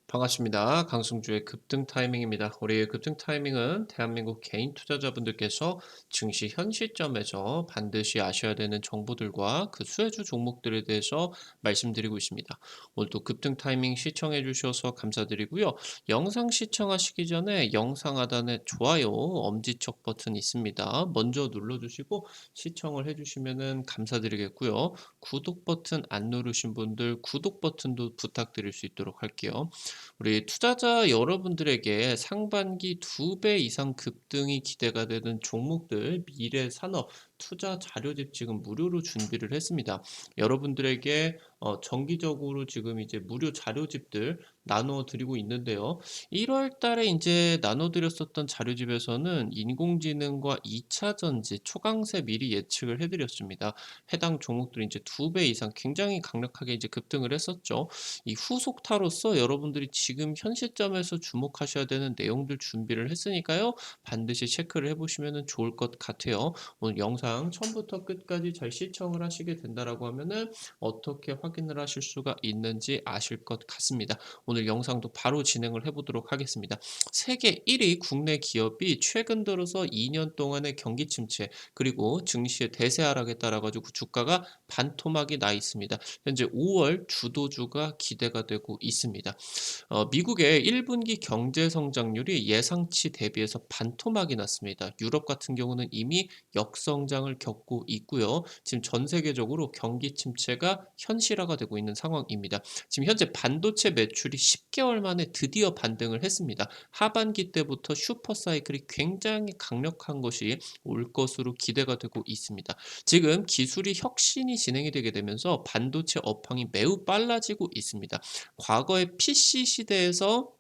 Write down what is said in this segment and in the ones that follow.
반갑습니다. 강승주의 급등 타이밍입니다. 우리의 급등 타이밍은 대한민국 개인 투자자분들께서 증시 현 시점에서 반드시 아셔야 되는 정보들과 그 수혜주 종목들에 대해서 말씀드리고 있습니다. 오늘도 급등 타이밍 시청해 주셔서 감사드리고요. 영상 시청하시기 전에 영상 하단에 좋아요, 엄지척 버튼 있습니다. 먼저 눌러주시고 시청을 해주시면 감사드리겠고요. 구독 버튼 안 누르신 분들 구독 버튼도 부탁드릴 수 있도록 할게요. 우리 투자자 여러분들에게 상반기 2배 이상 급등이 기대가 되는 종목들 미래산업 투자 자료집 지금 무료로 준비를 했습니다. 여러분들에게 정기적으로 지금 이제 무료 자료집들 나누어 드리고 있는데요. 1월 달에 이제 나눠 드렸었던 자료집에서는 인공지능과 2차 전지, 초강세 미리 예측을 해 드렸습니다. 해당 종목들이 이제 2배 이상 굉장히 강력하게 이제 급등을 했었죠. 이 후속타로서 여러분들이 지금 현 시점에서 주목하셔야 되는 내용들 준비를 했으니까요. 반드시 체크를 해보시면 좋을 것 같아요. 오늘 영상 처음부터 끝까지 잘 시청을 하시게 된다라고 하면은 어떻게 확인을 하실 수가 있는지 아실 것 같습니다. 오늘 영상도 바로 진행을 해보도록 하겠습니다. 세계 1위 국내 기업이 최근 들어서 2년 동안의 경기 침체 그리고 증시의 대세 하락에 따라 가지고 주가가 반토막이 나 있습니다. 현재 5월 주도주가 기대가 되고 있습니다. 미국의 1분기 경제 성장률이 예상치 대비해서 반토막이 났습니다. 유럽 같은 경우는 이미 역성장을 겪고 있고요. 지금 전 세계적으로 경기 침체가 현실화가 되고 있는 상황입니다. 지금 현재 반도체 매출이 10개월 만에 드디어 반등을 했습니다. 하반기 때부터 슈퍼 사이클이 굉장히 강력한 것이 올 것으로 기대가 되고 있습니다. 지금 기술이 혁신이 진행이 되게 되면서 반도체 업황이 매우 빨라지고 있습니다. 과거의 PC 시대에서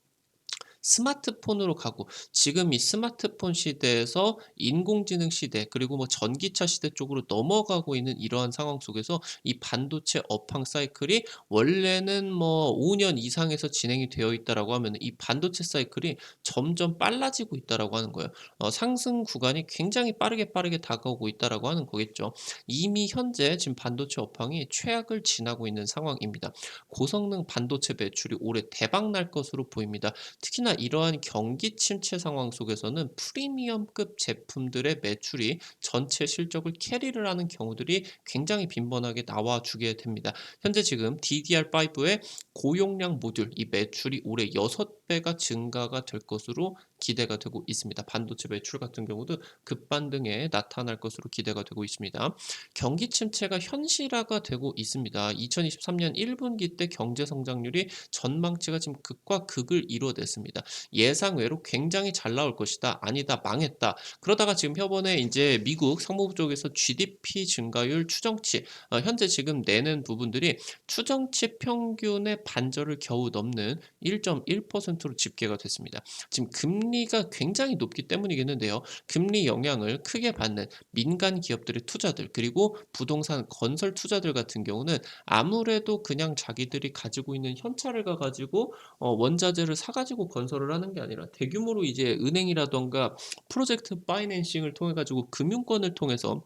스마트폰으로 가고 지금 이 스마트폰 시대에서 인공지능 시대 그리고 뭐 전기차 시대 쪽으로 넘어가고 있는 이러한 상황 속에서 이 반도체 업황 사이클이 원래는 뭐 5년 이상에서 진행이 되어 있다라고 하면은 이 반도체 사이클이 점점 빨라지고 있다라고 하는 거예요. 상승 구간이 굉장히 빠르게 다가오고 있다라고 하는 거겠죠. 이미 현재 지금 반도체 업황이 최악을 지나고 있는 상황입니다. 고성능 반도체 매출이 올해 대박 날 것으로 보입니다. 특히나 이러한 경기 침체 상황 속에서는 프리미엄급 제품들의 매출이 전체 실적을 캐리를 하는 경우들이 굉장히 빈번하게 나와주게 됩니다. 현재 지금 DDR5의 고용량 모듈 이 매출이 올해 6배가 증가가 될 것으로 기대가 되고 있습니다. 반도체 매출 같은 경우도 급반등에 나타날 것으로 기대가 되고 있습니다. 경기 침체가 현실화가 되고 있습니다. 2023년 1분기 때 경제 성장률이 전망치가 지금 극과 극을 이루어냈습니다. 예상외로 굉장히 잘 나올 것이다. 아니다. 망했다. 그러다가 지금 이번에 이제 미국 상무부 쪽에서 GDP 증가율 추정치 현재 지금 내는 부분들이 추정치 평균의 반절을 겨우 넘는 1.1%로 집계가 됐습니다. 지금 금리가 굉장히 높기 때문이겠는데요. 금리 영향을 크게 받는 민간 기업들의 투자들 그리고 부동산 건설 투자들 같은 경우는 아무래도 그냥 자기들이 가지고 있는 현찰을 가지고 원자재를 사가지고 건설을 하는 게 아니라 대규모로 이제 은행이라던가 프로젝트 파이낸싱을 통해 가지고 금융권을 통해서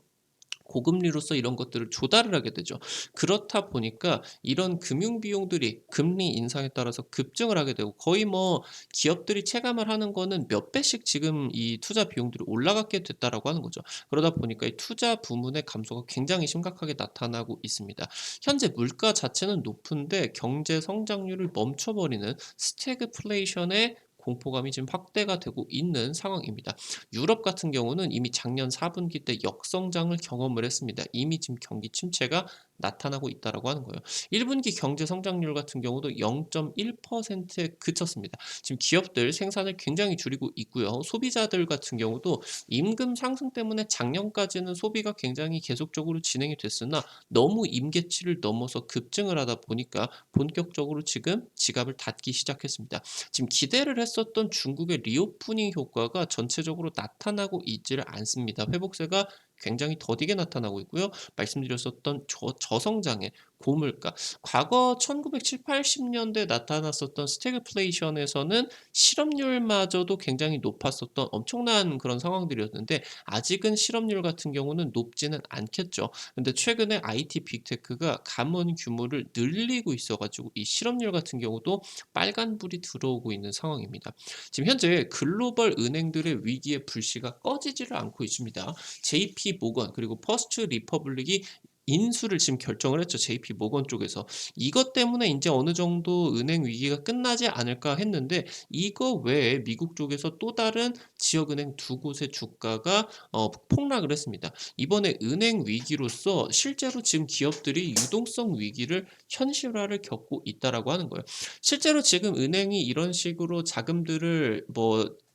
고금리로서 이런 것들을 조달을 하게 되죠. 그렇다 보니까 이런 금융 비용들이 금리 인상에 따라서 급증을 하게 되고 거의 뭐 기업들이 체감을 하는 거는 몇 배씩 지금 이 투자 비용들이 올라가게 됐다라고 하는 거죠. 그러다 보니까 이 투자 부문의 감소가 굉장히 심각하게 나타나고 있습니다. 현재 물가 자체는 높은데 경제 성장률을 멈춰버리는 스태그플레이션의 공포감이 지금 확대가 되고 있는 상황입니다. 유럽 같은 경우는 이미 작년 4분기 때 역성장을 경험을 했습니다. 이미 지금 경기 침체가 나타나고 있다라고 하는 거예요. 1분기 경제 성장률 같은 경우도 0.1%에 그쳤습니다. 지금 기업들 생산을 굉장히 줄이고 있고요. 소비자들 같은 경우도 임금 상승 때문에 작년까지는 소비가 굉장히 계속적으로 진행이 됐으나 너무 임계치를 넘어서 급증을 하다 보니까 본격적으로 지금 지갑을 닫기 시작했습니다. 지금 기대를 했었던 중국의 리오프닝 효과가 전체적으로 나타나고 있지를 않습니다. 회복세가 굉장히 더디게 나타나고 있고요. 말씀드렸었던 저성장의 고물가. 과거 1970-80년대에 나타났었던 스태그플레이션에서는 실업률마저도 굉장히 높았었던 엄청난 그런 상황들이었는데 아직은 실업률 같은 경우는 높지는 않겠죠. 근데 최근에 IT 빅테크가 감원 규모를 늘리고 있어 가지고 이 실업률 같은 경우도 빨간불이 들어오고 있는 상황입니다. 지금 현재 글로벌 은행들의 위기의 불씨가 꺼지지를 않고 있습니다. JP 모건 그리고 퍼스트 리퍼블릭이 인수를 지금 결정을 했죠. JP 모건 쪽에서. 이것 때문에 인제 어느 정도 은행 위기가 끝나지 않을까 했는데 이거 외에 미국 쪽에서 또 다른 지역은행 두 곳의 주가가 폭락을 했습니다. 이번에 은행 위기로서 실제로 지금 기업들이 유동성 위기를 현실화를 겪고 있다라고 하는 거예요. 실제로 지금 은행이 이런 식으로 자금들을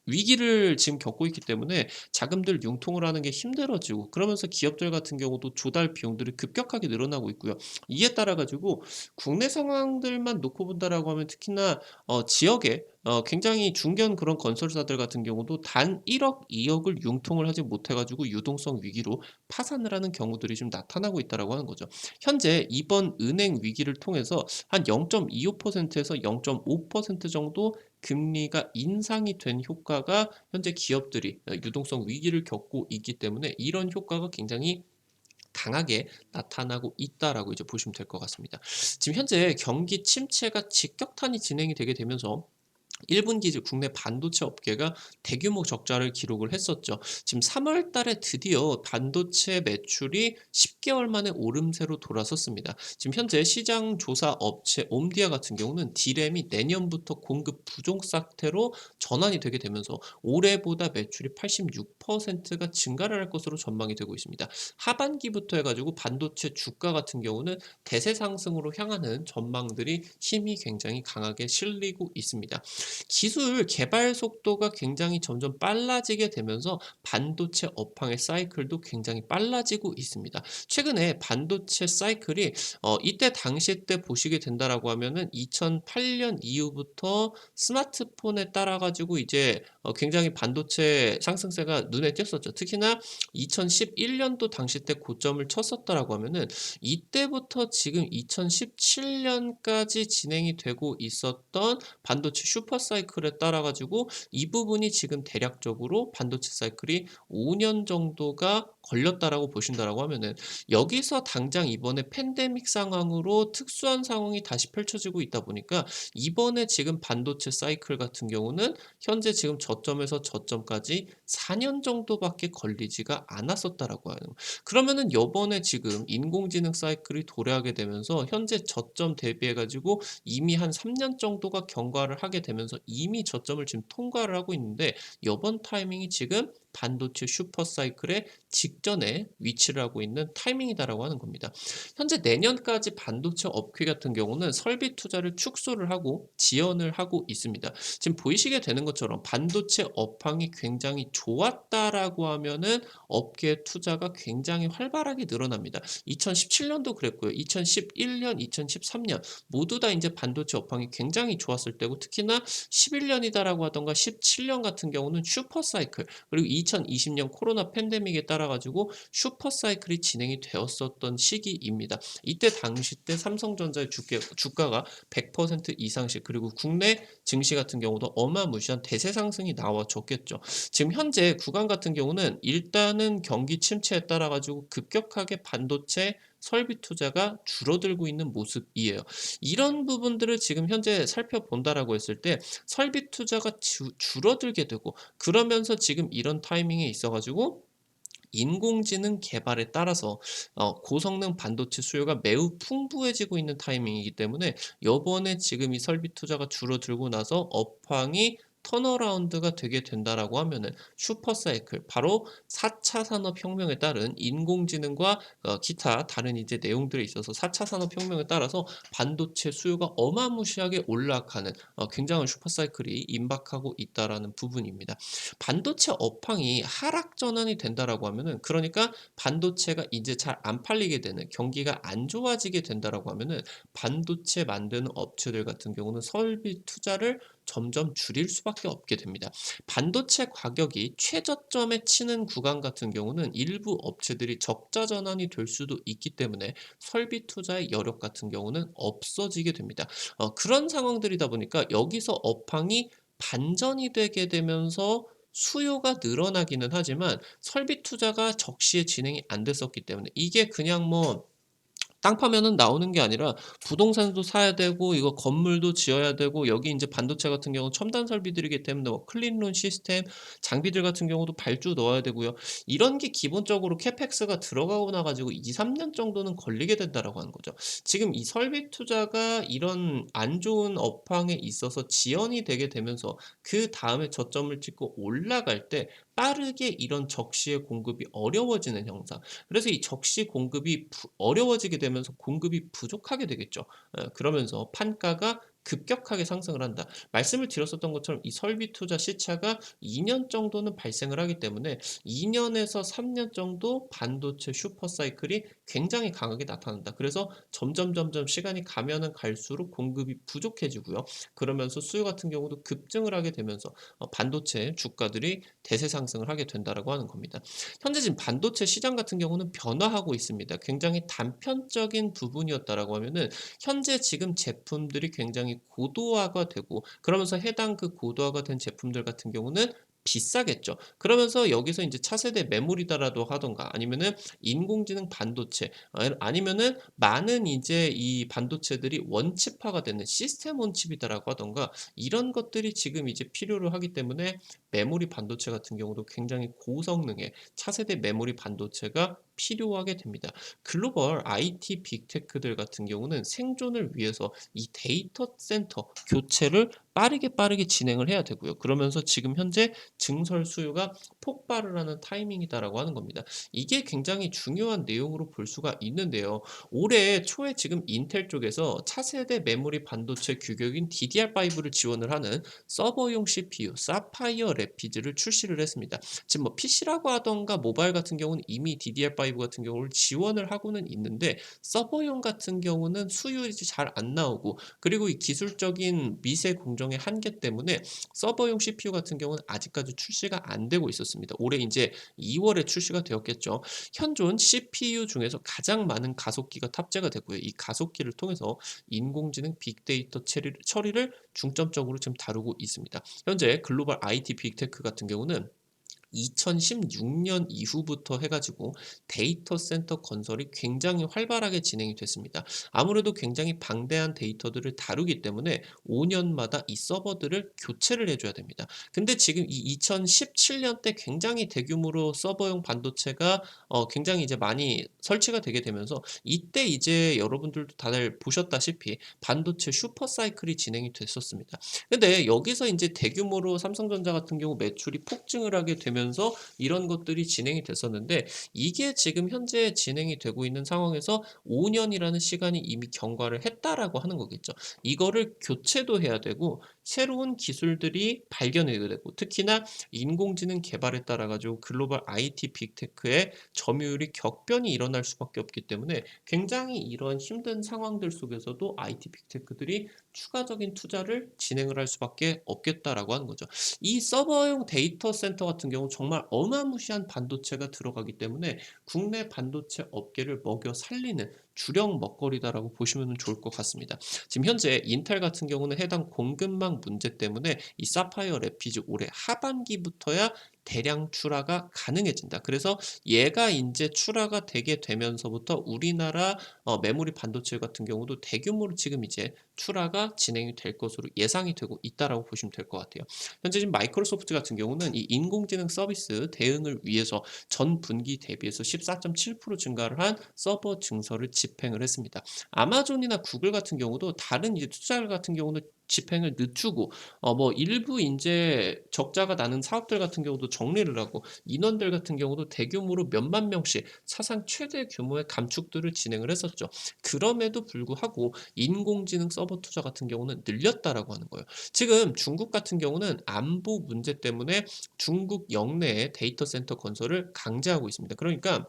위기를 지금 겪고 있기 때문에 자금들 융통을 하는 게 힘들어지고 그러면서 기업들 같은 경우도 조달 비용들이 급격하게 늘어나고 있고요. 이에 따라 가지고 국내 상황들만 놓고 본다라고 하면 특히나 지역에 굉장히 중견 그런 건설사들 같은 경우도 단 1억, 2억을 융통을 하지 못해 가지고 유동성 위기로 파산을 하는 경우들이 좀 나타나고 있다라고 하는 거죠. 현재 이번 은행 위기를 통해서 한 0.25%에서 0.5% 정도 금리가 인상이 된 효과가 현재 기업들이 유동성 위기를 겪고 있기 때문에 이런 효과가 굉장히 강하게 나타나고 있다라고 이제 보시면 될 것 같습니다. 지금 현재 경기 침체가 직격탄이 진행이 되게 되면서 1분기 이제 국내 반도체 업계가 대규모 적자를 기록을 했었죠. 지금 3월 달에 드디어 반도체 매출이 10개월 만에 오름세로 돌아섰습니다. 지금 현재 시장 조사 업체 옴디아 같은 경우는 D램이 내년부터 공급 부족 상태로 전환이 되게 되면서 올해보다 매출이 86%가 증가를 할 것으로 전망이 되고 있습니다. 하반기부터 해가지고 반도체 주가 같은 경우는 대세 상승으로 향하는 전망들이 힘이 굉장히 강하게 실리고 있습니다. 기술 개발 속도가 굉장히 점점 빨라지게 되면서 반도체 업황의 사이클도 굉장히 빨라지고 있습니다. 최근에 반도체 사이클이 이때 당시 때 보시게 된다라고 하면은 2008년 이후부터 스마트폰에 따라 가지고 이제 굉장히 반도체 상승세가 눈에 띄었었죠. 특히나 2011년도 당시 때 고점을 쳤었다라고 하면은 이때부터 지금 2017년까지 진행이 되고 있었던 반도체 슈퍼 사이클에 따라 가지고 이 부분이 지금 대략적으로 반도체 사이클이 5년 정도가 걸렸다라고 보신다라고 하면은 여기서 당장 이번에 팬데믹 상황으로 특수한 상황이 다시 펼쳐지고 있다 보니까 이번에 지금 반도체 사이클 같은 경우는 현재 지금 저점에서 저점까지 4년 정도밖에 걸리지가 않았었다라고 하는 그러면은 요번에 지금 인공지능 사이클이 도래하게 되면서 현재 저점 대비해 가지고 이미 한 3년 정도가 경과를 하게 되면서 이미 저점을 지금 통과를 하고 있는데 요번 타이밍이 지금 반도체 슈퍼 사이클의 직전에 위치를 하고 있는 타이밍이다라고 하는 겁니다. 현재 내년까지 반도체 업계 같은 경우는 설비 투자를 축소를 하고 지연을 하고 있습니다. 지금 보이시게 되는 것처럼 반도체 업황이 굉장히 좋았다라고 하면은 업계 투자가 굉장히 활발하게 늘어납니다. 2017년도 그랬고요. 2011년, 2013년 모두 다 이제 반도체 업황이 굉장히 좋았을 때고 특히나 11년이다라고 하던가 17년 같은 경우는 슈퍼 사이클 그리고 2020년 코로나 팬데믹에 따라 가지고 슈퍼 사이클이 진행이 되었었던 시기입니다. 이때 당시 때 삼성전자의 주가가 100% 이상씩 그리고 국내 증시 같은 경우도 어마무시한 대세 상승이 나와줬겠죠. 지금 현재 구간 같은 경우는 일단은 경기 침체에 따라 가지고 급격하게 반도체 설비 투자가 줄어들고 있는 모습이에요. 이런 부분들을 지금 현재 살펴본다라고 했을 때 설비 투자가 줄어들게 되고 그러면서 지금 이런 타이밍에 있어 가지고 인공지능 개발에 따라서 고성능 반도체 수요가 매우 풍부해지고 있는 타이밍이기 때문에 요번에 지금 이 설비 투자가 줄어들고 나서 업황이 턴어라운드가 되게 된다라고 하면은 슈퍼 사이클 바로 4차 산업혁명에 따른 인공지능과 기타 다른 이제 내용들에 있어서 4차 산업혁명에 따라서 반도체 수요가 어마무시하게 올라가는 굉장한 슈퍼 사이클이 임박하고 있다라는 부분입니다. 반도체 업황이 하락 전환이 된다라고 하면은 그러니까 반도체가 이제 잘 안 팔리게 되는 경기가 안 좋아지게 된다라고 하면은 반도체 만드는 업체들 같은 경우는 설비 투자를 점점 줄일 수밖에 수밖에 없게 됩니다. 반도체 가격이 최저점에 치는 구간 같은 경우는 일부 업체들이 적자 전환이 될 수도 있기 때문에 설비 투자의 여력 같은 경우는 없어지게 됩니다. 그런 상황들이다 보니까 여기서 업황이 반전이 되게 되면서 수요가 늘어나기는 하지만 설비 투자가 적시에 진행이 안 됐었기 때문에 이게 그냥 뭐 땅 파면은 나오는 게 아니라 부동산도 사야 되고 이거 건물도 지어야 되고 여기 인제 반도체 같은 경우는 첨단 설비들이기 때문에 뭐 클린룸 시스템 장비들 같은 경우도 발주 넣어야 되고요. 이런 게 기본적으로 캐펙스가 들어가고 나 가지고 2-3년 정도는 걸리게 된다라고 하는 거죠. 지금 이 설비 투자가 이런 안 좋은 업황에 있어서 지연이 되게 되면서 그다음에 저점을 찍고 올라갈 때 빠르게 이런 적시의 공급이 어려워지는 형상. 그래서 이 적시 공급이 어려워지게 되면서 공급이 부족하게 되겠죠. 그러면서 판가가 급격하게 상승을 한다. 말씀을 드렸었던 것처럼 이 설비 투자 시차가 2년 정도는 발생을 하기 때문에 2 년에서 3년 정도 반도체 슈퍼 사이클이 굉장히 강하게 나타난다. 그래서 점점 시간이 가면은 갈수록 공급이 부족해지고요. 그러면서 수요 같은 경우도 급증을 하게 되면서 반도체 주가들이 대세 상승을 하게 된다라고 하는 겁니다. 현재 지금 반도체 시장 같은 경우는 변화하고 있습니다. 굉장히 단편적인 부분이었다라고 하면은 현재 지금 제품들이 굉장히 고도화가 되고 그러면서 해당 그 고도화가 된 제품들 같은 경우는 비싸겠죠. 그러면서 여기서 이제 차세대 메모리다라도 하던가 아니면은 인공지능 반도체 아니면은 많은 이제 이 반도체들이 원칩화가 되는 시스템 온 칩이다라고 하던가 이런 것들이 지금 이제 필요로 하기 때문에 메모리 반도체 같은 경우도 굉장히 고성능의 차세대 메모리 반도체가 필요하게 됩니다. 글로벌 IT 빅테크들 같은 경우는 생존을 위해서 이 데이터 센터 교체를 빠르게 진행을 해야 되고요. 그러면서 지금 현재 증설 수요가 폭발을 하는 타이밍이다라고 하는 겁니다. 이게 굉장히 중요한 내용으로 볼 수가 있는데요. 올해 초에 지금 인텔 쪽에서 차세대 메모리 반도체 규격인 DDR5를 지원을 하는 서버용 CPU 사파이어 레피즈를 출시를 했습니다. 지금 뭐 PC라고 하던가 모바일 같은 경우는 이미 DDR5 같은 경우를 지원을 하고는 있는데 서버용 같은 경우는 수율이 잘 안 나오고 그리고 이 기술적인 미세 공정의 한계 때문에 서버용 CPU 같은 경우는 아직까지 출시가 안 되고 있었습니다. 올해 이제 2월에 출시가 되었겠죠. 현존 CPU 중에서 가장 많은 가속기가 탑재가 되고요. 이 가속기를 통해서 인공지능 빅데이터 처리를 중점적으로 지금 다루고 있습니다. 현재 글로벌 IT 빅테크 같은 경우는 2016년 이후부터 해가지고 데이터 센터 건설이 굉장히 활발하게 진행이 됐습니다. 아무래도 굉장히 방대한 데이터들을 다루기 때문에 5년마다 이 서버들을 교체를 해줘야 됩니다. 근데 지금 이 2017년 때 굉장히 대규모로 서버용 반도체가 굉장히 이제 많이 설치가 되게 되면서 이때 이제 여러분들도 다들 보셨다시피 반도체 슈퍼 사이클이 진행이 됐었습니다. 근데 여기서 이제 대규모로 삼성전자 같은 경우 매출이 폭증을 하게 되면서 이런 것들이 진행이 됐었는데 이게 지금 현재 진행이 되고 있는 상황에서 5 년이라는 시간이 이미 경과를 했다라고 하는 거겠죠. 이거를 교체도 해야 되고 새로운 기술들이 발견이 되고 특히나 인공지능 개발에 따라 가지고 글로벌 IT 빅테크의 점유율이 격변이 일어날 수밖에 없기 때문에 굉장히 이런 힘든 상황들 속에서도 IT 빅테크들이 추가적인 투자를 진행을 할 수밖에 없겠다라고 하는 거죠. 이 서버용 데이터 센터 같은 경우 정말 어마무시한 반도체가 들어가기 때문에 국내 반도체 업계를 먹여 살리는 주력 먹거리다라고 보시면 좋을 것 같습니다. 지금 현재 인텔 같은 경우는 해당 공급망 문제 때문에 이 사파이어 레피즈 올해 하반기부터야 대량 출하가 가능해진다. 그래서 얘가 이제 출하가 되게 되면서부터 우리나라 메모리 반도체 같은 경우도 대규모로 지금 이제 출하가 진행이 될 것으로 예상이 되고 있다라고 보시면 될 것 같아요. 현재 지금 마이크로소프트 같은 경우는 이 인공지능 서비스 대응을 위해서 전 분기 대비해서 14.7% 증가를 한 서버 증설을 집행을 했습니다. 아마존이나 구글 같은 경우도 다른 이제 투자자 같은 경우는 집행을 늦추고 뭐 일부 인제 적자가 나는 사업들 같은 경우도 정리를 하고 인원들 같은 경우도 대규모로 몇만 명씩 사상 최대 규모의 감축들을 진행을 했었죠. 그럼에도 불구하고 인공지능 서버 투자 같은 경우는 늘렸다라고 하는 거예요. 지금 중국 같은 경우는 안보 문제 때문에 중국 영내에 데이터 센터 건설을 강제하고 있습니다. 그러니까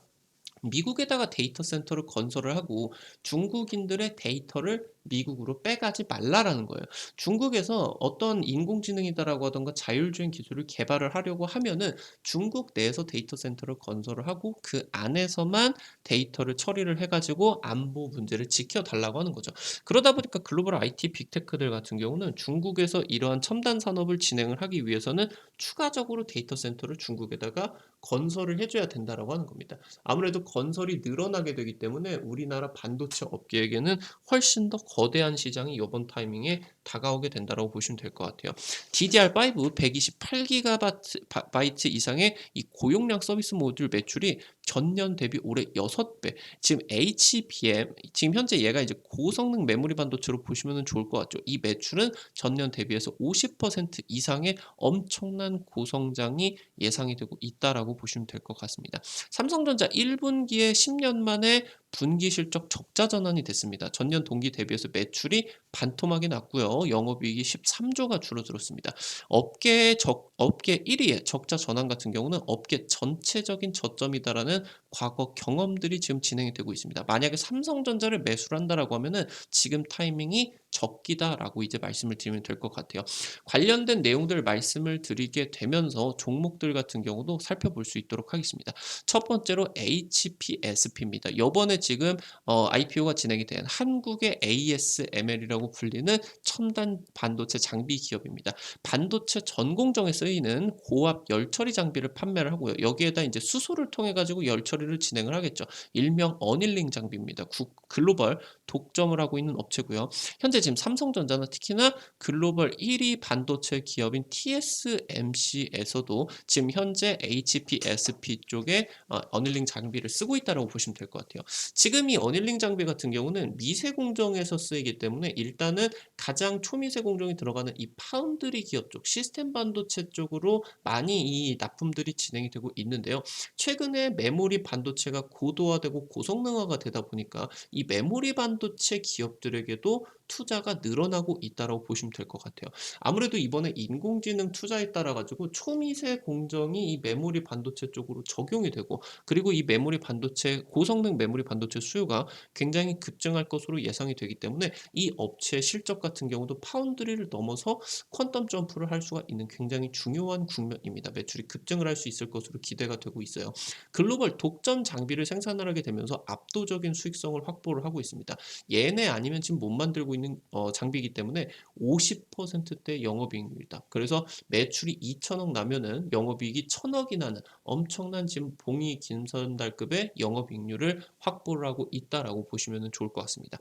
미국에다가 데이터 센터를 건설을 하고 중국인들의 데이터를 미국으로 빼가지 말라라는 거예요. 중국에서 어떤 인공지능이다라고 하던가 자율주행 기술을 개발을 하려고 하면은 중국 내에서 데이터 센터를 건설을 하고 그 안에서만 데이터를 처리를 해 가지고 안보 문제를 지켜 달라고 하는 거죠. 그러다 보니까 글로벌 IT 빅테크들 같은 경우는 중국에서 이러한 첨단 산업을 진행을 하기 위해서는 추가적으로 데이터 센터를 중국에다가 건설을 해 줘야 된다라고 하는 겁니다. 아무래도 건설이 늘어나게 되기 때문에 우리나라 반도체 업계에게는 훨씬 더 거대한 시장이 이번 타이밍에 다가오게 된다라고 보시면 될 것 같아요. DDR5 128GB 바이트 이상의 이 고용량 서비스 모듈 매출이 전년 대비 올해 6배. 지금 HBM 지금 현재 얘가 이제 고성능 메모리 반도체로 보시면 좋을 것 같죠. 이 매출은 전년 대비해서 50% 이상의 엄청난 고성장이 예상이 되고 있다라고 보시면 될 것 같습니다. 삼성전자 1분기에 10년 만에 분기 실적 적자 전환이 됐습니다. 전년 동기 대비해서 매출이 반토막이 났고요. 영업이익이 13조가 줄어들었습니다. 업계 1위의 적자 전환 같은 경우는 업계 전체적인 저점이다라는 과거 경험들이 지금 진행이 되고 있습니다. 만약에 삼성전자를 매수를 한다라고 하면은 지금 타이밍이 적기다라고 이제 말씀을 드리면 될 것 같아요. 관련된 내용들 말씀을 드리게 되면서 종목들 같은 경우도 살펴볼 수 있도록 하겠습니다. 첫 번째로 HPSP입니다. 요번에 지금 IPO가 진행이 된 한국의 ASML이라고 불리는 첨단 반도체 장비 기업입니다. 반도체 전공정에 쓰이는 고압 열 처리 장비를 판매를 하고요. 여기에다 이제 수소를 통해 가지고 열 처리를 진행을 하겠죠. 일명 어닐링 장비입니다. 글로벌 독점을 하고 있는 업체고요. 현재 지금 삼성전자는 특히나 글로벌 1위 반도체 기업인 TSMC에서도 지금 현재 HPSP 쪽에 어닐링 장비를 쓰고 있다고 보시면 될 것 같아요. 지금 이 어닐링 장비 같은 경우는 미세 공정에서 쓰이기 때문에 일단은 가장 초미세 공정이 들어가는 이 파운드리 기업 쪽 시스템 반도체 쪽으로 많이 이 납품들이 진행이 되고 있는데요. 최근에 메모리 반도체가 고도화되고 고성능화가 되다 보니까 이 메모리 반도체 기업들에게도 투자가 늘어나고 있다고 보시면 될 것 같아요. 아무래도 이번에 인공지능 투자에 따라 가지고 초미세 공정이 이 메모리 반도체 쪽으로 적용이 되고 그리고 이 메모리 반도체 고성능 메모리 반도체 수요가 굉장히 급증할 것으로 예상이 되기 때문에 이 업체의 실적 같은 경우도 파운드리를 넘어서 퀀텀 점프를 할 수가 있는 굉장히 중요한 국면입니다. 매출이 급증을 할 수 있을 것으로 기대가 되고 있어요. 글로벌 독점 장비를 생산을 하게 되면서 압도적인 수익성을 확보를 하고 있습니다. 얘네 아니면 지금 못 만들고 있는 장비이기 때문에 50%대 영업이익입니다. 그래서 매출이 2천억 나면은 영업이익이 1,000억이 나는 엄청난 지금 봉이 김선달급의 영업이익률을 확보를 하고 있다라고 보시면 좋을 것 같습니다.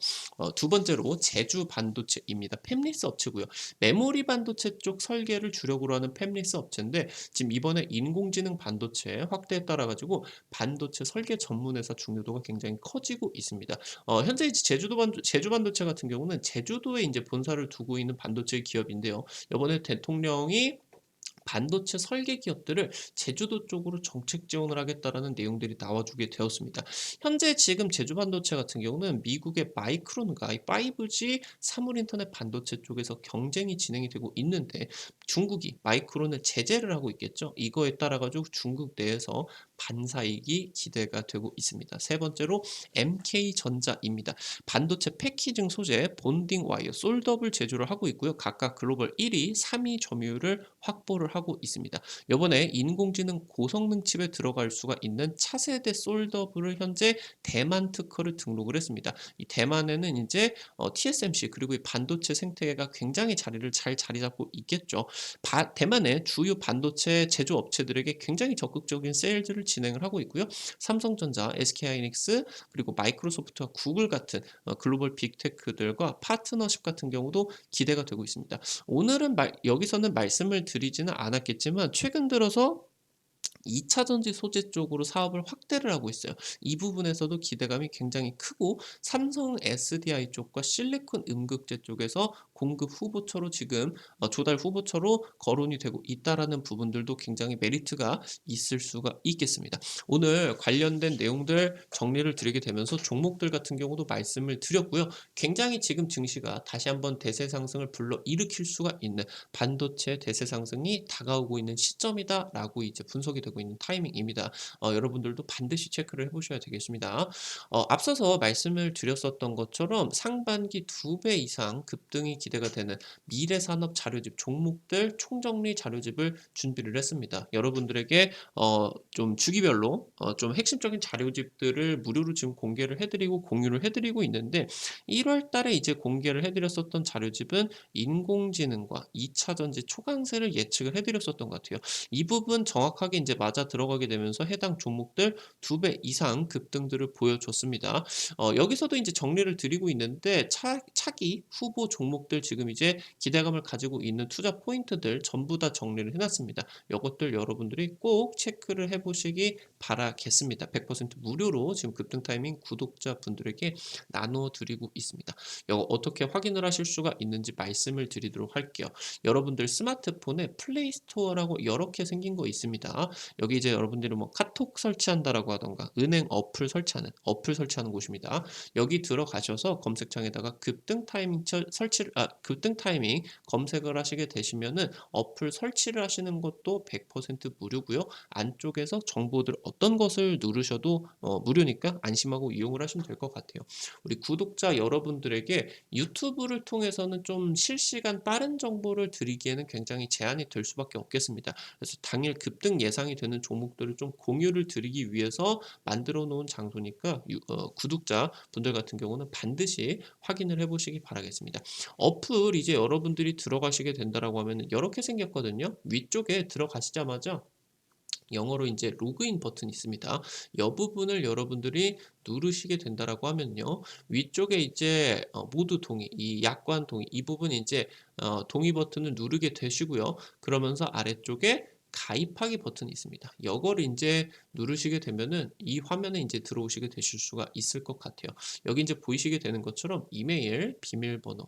두 번째로 제주 반도체입니다. 팹리스 업체고요. 메모리 반도체 쪽 설계를 주력으로 하는 팹리스 업체인데 지금 이번에 인공지능 반도체 확대에 따라 가지고 반도체 설계 전문 회사 중요도가 굉장히 커지고 있습니다. 현재 제주 반도체 같은 경우는 제주도에 이제 본사를 두고 있는 반도체 기업인데요. 이번에 대통령이 반도체 설계 기업들을 제주도 쪽으로 정책 지원을 하겠다라는 내용들이 나와주게 되었습니다. 현재 지금 제주 반도체 같은 경우는 미국의 마이크론과 5G 사물 인터넷 반도체 쪽에서 경쟁이 진행이 되고 있는데 중국이 마이크론을 제재를 하고 있겠죠. 이거에 따라 가지고 중국 내에서 반사이익이 기대가 되고 있습니다. 세 번째로 MK전자입니다. 반도체 패키징 소재, 본딩 와이어, 솔더블 제조를 하고 있고요. 각각 글로벌 1위, 3위 점유율을 확보를 하고 있습니다. 이번에 인공지능 고성능 칩에 들어갈 수가 있는 차세대 솔더블을 현재 대만 특허를 등록을 했습니다. 이 대만에는 이제 TSMC 그리고 이 반도체 생태계가 굉장히 자리 잡고 있겠죠. 대만의 주요 반도체 제조 업체들에게 굉장히 적극적인 세일즈를 진행을 하고 있고요. 삼성전자, SK하이닉스 그리고 마이크로소프트와 구글 같은 글로벌 빅테크들과 파트너십 같은 경우도 기대가 되고 있습니다. 오늘은 여기서는 말씀을 드리지는 않았겠지만 최근 들어서 2차 전지 소재 쪽으로 사업을 확대를 하고 있어요. 이 부분에서도 기대감이 굉장히 크고 삼성 SDI 쪽과 실리콘 음극재 쪽에서 공급 후보처로 지금 조달 후보처로 거론이 되고 있다라는 부분들도 굉장히 메리트가 있을 수가 있겠습니다. 오늘 관련된 내용들 정리를 드리게 되면서 종목들 같은 경우도 말씀을 드렸고요. 굉장히 지금 증시가 다시 한번 대세 상승을 불러일으킬 수가 있는 반도체 대세 상승이 다가오고 있는 시점이다라고 이제 분석이 되고 있는 타이밍입니다. 여러분들도 반드시 체크를 해보셔야 되겠습니다. 앞서서 말씀을 드렸었던 것처럼 상반기 2배 이상 급등이 기대가 되는 미래산업 자료집 종목들 총정리 자료집을 준비를 했습니다. 여러분들에게 좀 주기별로 좀 핵심적인 자료집들을 무료로 지금 공개를 해드리고 공유를 해드리고 있는데 1월 달에 이제 공개를 해드렸었던 자료집은 인공지능과 2차 전지 초강세를 예측을 해드렸었던 것 같아요. 이 부분 정확하게 이제 맞아 들어가게 되면서 해당 종목들 2배 이상 급등들을 보여줬습니다. 여기서도 이제 정리를 드리고 있는데 차기 후보 종목들 지금 이제 기대감을 가지고 있는 투자 포인트들 전부 다 정리를 해놨습니다. 이것들 여러분들이 꼭 체크를 해보시기 바라겠습니다. 100% 무료로 지금 급등 타이밍 구독자분들에게 나눠드리고 있습니다. 이거 어떻게 확인을 하실 수가 있는지 말씀을 드리도록 할게요. 여러분들 스마트폰에 플레이스토어라고 이렇게 생긴 거 있습니다. 여기 이제 여러분들이 뭐 카톡 설치한다라고 하던가 은행 어플 설치하는 곳입니다. 여기 들어가셔서 검색창에다가 급등 타이밍 검색을 하시게 되시면은 어플 설치를 하시는 것도 100% 무료고요. 안쪽에서 정보들 어떤 것을 누르셔도 무료니까 안심하고 이용을 하시면 될 것 같아요. 우리 구독자 여러분들에게 유튜브를 통해서는 좀 실시간 빠른 정보를 드리기에는 굉장히 제한이 될 수밖에 없겠습니다. 그래서 당일 급등 예상이 되는 종목들을 좀 공유를 드리기 위해서 만들어 놓은 장소니까 구독자 분들 같은 경우는 반드시 확인을 해 보시기 바라겠습니다. 어플 이제 여러분들이 들어가시게 된다라고 하면 이렇게 생겼거든요. 위쪽에 들어가시자마자 영어로 이제 로그인 버튼이 있습니다. 이 부분을 여러분들이 누르시게 된다라고 하면요. 위쪽에 이제 모두 동의, 이 약관 동의, 이 부분 이제 동의 버튼을 누르게 되시고요. 그러면서 아래쪽에 가입하기 버튼이 있습니다. 이거를 이제 누르시게 되면은 이 화면에 이제 들어오시게 되실 수가 있을 것 같아요. 여기 이제 보이시게 되는 것처럼 이메일, 비밀번호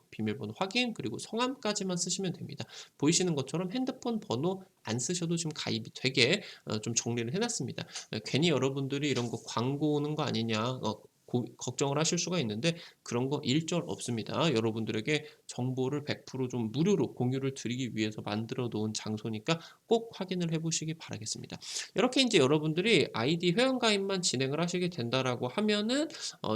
확인, 그리고 성함까지만 쓰시면 됩니다. 보이시는 것처럼 핸드폰 번호 안 쓰셔도 지금 가입이 되게 좀 정리를 해놨습니다. 괜히 여러분들이 이런 거 광고 오는 거 아니냐 걱정을 하실 수가 있는데 그런 거 일절 없습니다. 여러분들에게 정보를 100%좀 무료로 공유를 드리기 위해서 만들어 놓은 장소니까 꼭 확인을 해보시기 바라겠습니다. 이렇게 이제 여러분들이 아이디 회원가입만 진행을 하시게 된다라고 하면은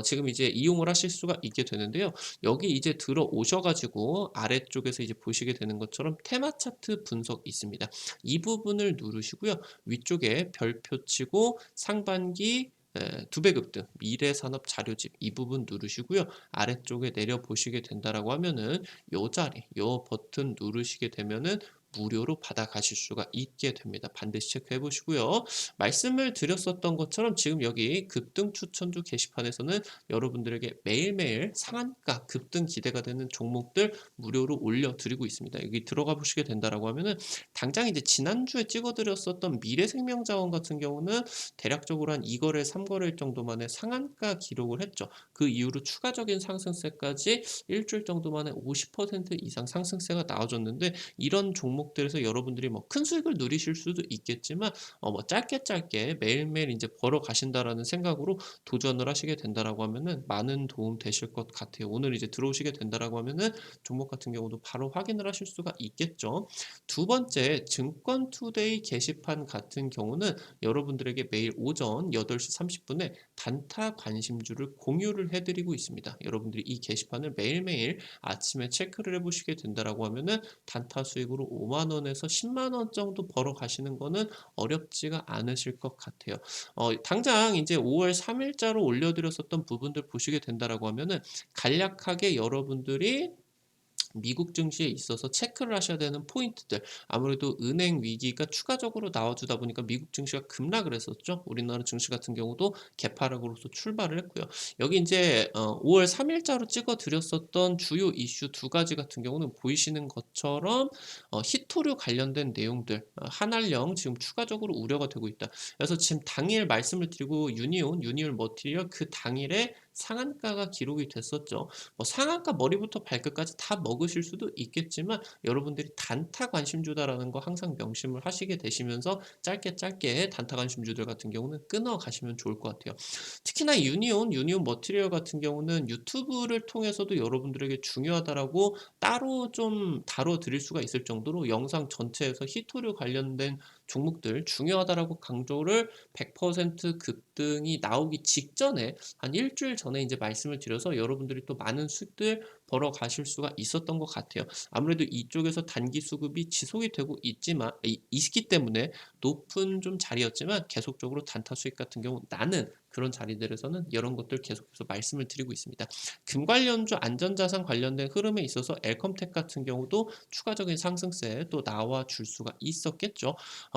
지금 이제 이용을 하실 수가 있게 되는데요. 여기 이제 들어오셔가지고 아래쪽에서 이제 보시게 되는 것처럼 테마 차트 분석 있습니다. 이 부분을 누르시고요. 위쪽에 별표 치고 상반기 2배 급등 미래산업 자료집 이 부분 누르시고요. 아래쪽에 내려 보시게 된다라고 하면은 요 자리 요 버튼 누르시게 되면은 무료로 받아가실 수가 있게 됩니다. 반드시 체크해 보시고요. 말씀을 드렸었던 것처럼 지금 여기 급등 추천주 게시판에서는 여러분들에게 매일매일 상한가 급등 기대가 되는 종목들 무료로 올려드리고 있습니다. 여기 들어가 보시게 된다라고 하면은 당장 이제 지난주에 찍어드렸었던 미래생명자원 같은 경우는 대략적으로 한 2거래, 3거래일 정도 만에 상한가 기록을 했죠. 그 이후로 추가적인 상승세까지 일주일 정도 만에 50% 이상 상승세가 나와줬는데 이런 종목들에서 여러분들이 뭐 큰 수익을 누리실 수도 있겠지만 뭐 짧게 매일매일 이제 벌어 가신다라는 생각으로 도전을 하시게 된다라고 하면은 많은 도움 되실 것 같아요. 오늘 이제 들어오시게 된다라고 하면은 종목 같은 경우도 바로 확인을 하실 수가 있겠죠. 두 번째 증권투데이 게시판 같은 경우는 여러분들에게 매일 오전 8시 30분에 단타 관심주를 공유를 해드리고 있습니다. 여러분들이 이 게시판을 매일매일 아침에 체크를 해보시게 된다라고 하면은 단타 수익으로 5만 원에서 10만 원 정도 벌어 가시는 거는 어렵지가 않으실 것 같아요. 당장 이제 5월 3일자로 올려드렸었던 부분들 보시게 된다라고 하면은 간략하게 여러분들이 미국 증시에 있어서 체크를 하셔야 되는 포인트들 아무래도 은행 위기가 추가적으로 나와주다 보니까 미국 증시가 급락을 했었죠. 우리나라 증시 같은 경우도 개파락으로서 출발을 했고요. 여기 이제 5월 3일자로 찍어 드렸었던 주요 이슈 두 가지 같은 경우는 보이시는 것처럼 히토류 관련된 내용들 한알령 지금 추가적으로 우려가 되고 있다. 그래서 지금 당일 말씀을 드리고 유니온, 유니올 머티리얼 그 당일에 상한가가 기록이 됐었죠. 뭐 상한가 머리부터 발끝까지 다 먹으실 수도 있겠지만 여러분들이 단타 관심주다라는 거 항상 명심을 하시게 되시면서 짧게 짧게 단타 관심주들 같은 경우는 끊어 가시면 좋을 것 같아요. 특히나 유니온 머티리얼 같은 경우는 유튜브를 통해서도 여러분들에게 중요하다라고 따로 좀 다뤄 드릴 수가 있을 정도로 영상 전체에서 히토류 관련된 종목들 중요하다라고 강조를 100% 급등이 나오기 직전에 한 일 주일 전에 이제 말씀을 드려서 여러분들이 또 많은 수익들 벌어 가실 수가 있었던 것 같아요. 아무래도 이쪽에서 단기 수급이 지속이 되고 있기 때문에 높은 좀 자리였지만 계속적으로 단타 수익 같은 경우 나는 그런 자리들에서는 이런 것들 계속해서 말씀을 드리고 있습니다. 금 관련주 안전자산 관련된 흐름에 있어서 엘컴텍 같은 경우도 추가적인 상승세 또 나와 줄 수가 있었겠죠.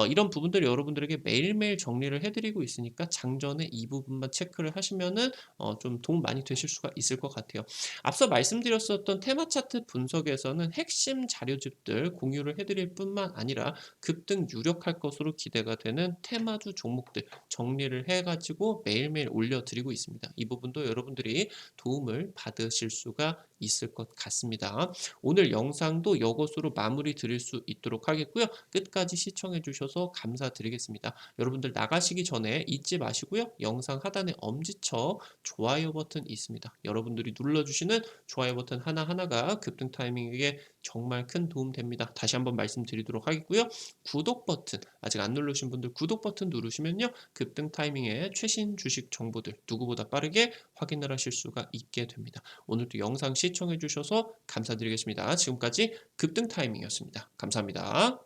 이런 부분들 여러분들에게 매일매일 정리를 해드리고 있으니까 장전에 이 부분만 체크를 하시면은 좀 도움 많이 되실 수가 있을 것 같아요. 앞서 말씀드렸었던 테마 차트 분석에서는 핵심 자료집들 공유를 해드릴 뿐만 아니라 급등 유력할 것으로 기대가 되는 테마주 종목들 정리를 해가지고 매일매일 올려드리고 있습니다. 이 부분도 여러분들이 도움을 받으실 수가 있을 것 같습니다. 오늘 영상도 이것으로 마무리 드릴 수 있도록 하겠고요. 끝까지 시청해 주셔서 감사드리겠습니다. 여러분들 나가시기 전에 잊지 마시고요. 영상 하단에 엄지척 좋아요 버튼 있습니다. 여러분들이 눌러주시는 좋아요 버튼 하나하나가 급등 타이밍에 정말 큰 도움 됩니다. 다시 한번 말씀드리도록 하겠고요. 구독 버튼 아직 안 누르신 분들 구독 버튼 누르시면요. 급등 타이밍에 최신 주식 정보들 누구보다 빠르게 확인을 하실 수가 있게 됩니다. 오늘도 영상 시청해 주셔서 감사드리겠습니다. 지금까지 급등 타이밍이었습니다. 감사합니다.